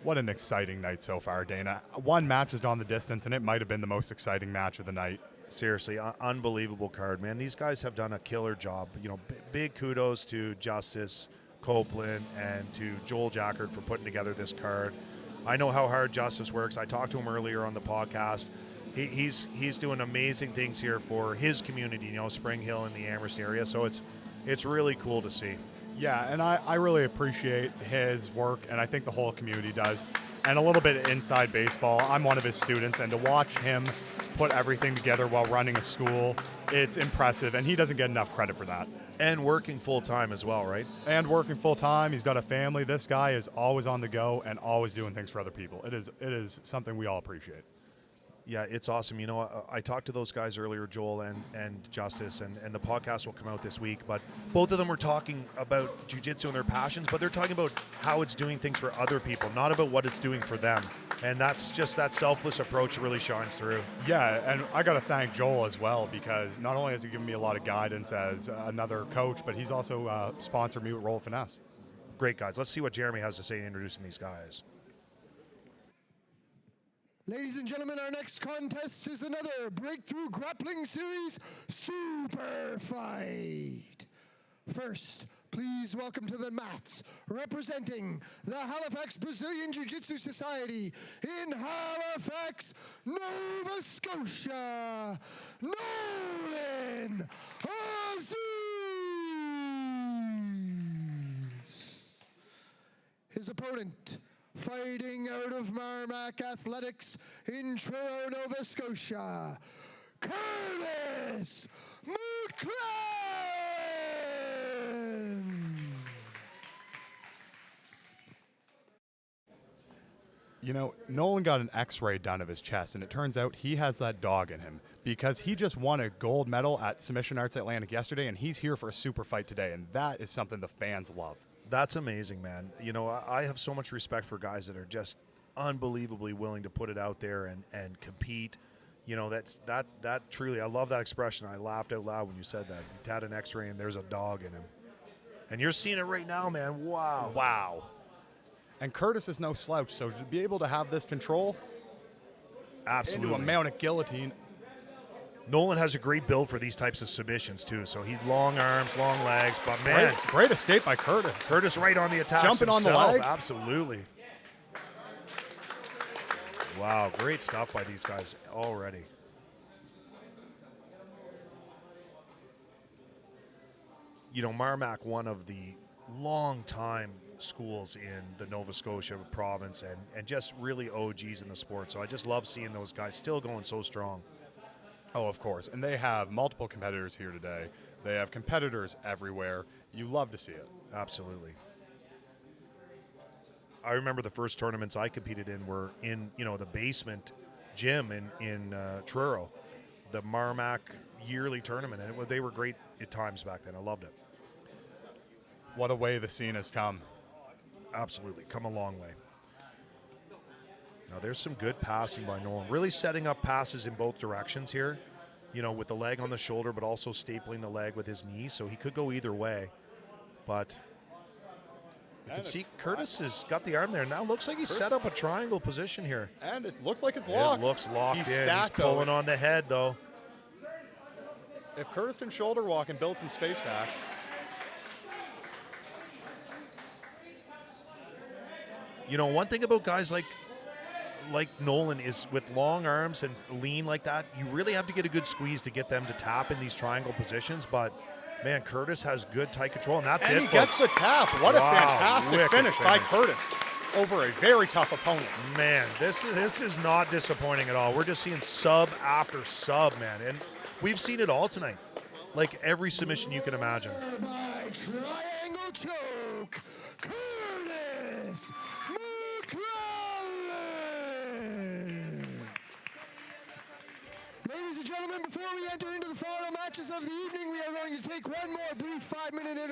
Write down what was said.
What an exciting night so far, Dana. One match has gone the distance, and it might have been the most exciting match of the night. Seriously, unbelievable card, man. These guys have done a killer job. You know, big kudos to Justice, Copeland, and to Joel Jackard for putting together this card. I know how hard Justice works. I talked to him earlier on the podcast. He's doing amazing things here for his community, you know, Spring Hill and the Amherst area. So it's really cool to see. Yeah, and I really appreciate his work, and I think the whole community does. And a little bit of inside baseball. I'm one of his students, and to watch him put everything together while running a school, it's impressive, and he doesn't get enough credit for that. And working full-time as well, right? And working full-time. He's got a family. This guy is always on the go and always doing things for other people. It is something we all appreciate. Yeah, it's awesome. You know, I talked to those guys earlier, Joel and Justice, and the podcast will come out this week. But both of them were talking about jiu-jitsu and their passions, but they're talking about how it's doing things for other people, not about what it's doing for them. And that's just that selfless approach really shines through. Yeah, and I got to thank Joel as well, because not only has he given me a lot of guidance as another coach, but he's also sponsored me with Roll Finesse. Great guys. Let's see what Jeremy has to say in introducing these guys. Ladies and gentlemen, our next contest is another Breakthrough Grappling Series Super Fight. First, please welcome to the mats, representing the Halifax Brazilian Jiu-Jitsu Society in Halifax, Nova Scotia, Nolan Aziz. His opponent, fighting out of Marmac Athletics in Truro, Nova Scotia, Kurtis Mclellan. You know, Nolan got an x-ray done of his chest, and it turns out he has that dog in him, because he just won a gold medal at Submission Arts Atlantic yesterday, and he's here for a super fight today, and that is something the fans love. That's amazing, man. You know, I have so much respect for guys that are just unbelievably willing to put it out there and compete. You know, that truly, I love that expression. I laughed out loud when you said that. You had an x-ray and there's a dog in him. And you're seeing it right now, man. Wow. Wow. And Kurtis is no slouch, so to be able to have this control Absolutely. into a mounted guillotine. Nolan has a great build for these types of submissions, too. So he's long arms, long legs, but man. Great escape by Kurtis. Kurtis right on the attack. Jumping himself. on the legs. Absolutely. Wow, great stuff by these guys already. You know, Marmac, one of the long-time schools in the Nova Scotia province and just really OGs in the sport. So I just love seeing those guys still going so strong. Oh, of course. And they have multiple competitors here today. They have competitors everywhere. You love to see it. Absolutely. I remember the first tournaments I competed in were in, you know, the basement gym in Truro, the Marmac yearly tournament. And they were great at times back then. I loved it. What a way the scene has come. Absolutely. Come a long way. Now, there's some good passing by Nolan. Really setting up passes in both directions here, you know, with the leg on the shoulder, but also stapling the leg with his knee. So he could go either way. But you can see Kurtis has got the arm there. Now looks like he's set up a triangle position here. And it looks like it's locked. It looks locked He's in. stacked, He's pulling on the head, though. If Kurtis can shoulder walk and build some space back. You know, one thing about guys like Nolan is with long arms and lean like that, you really have to get a good squeeze to get them to tap in these triangle positions. But, man, Kurtis has good tight control, and that's it. And he gets the tap. What a fantastic finish by Kurtis over a very tough opponent. Man, this is not disappointing at all. We're just seeing sub after sub, man. And we've seen it all tonight. Like every submission you can imagine. By triangle choke, Kurtis McLellan. Ladies and gentlemen, before we enter into the final matches of the evening, we are going to take one more brief 5-minute interview.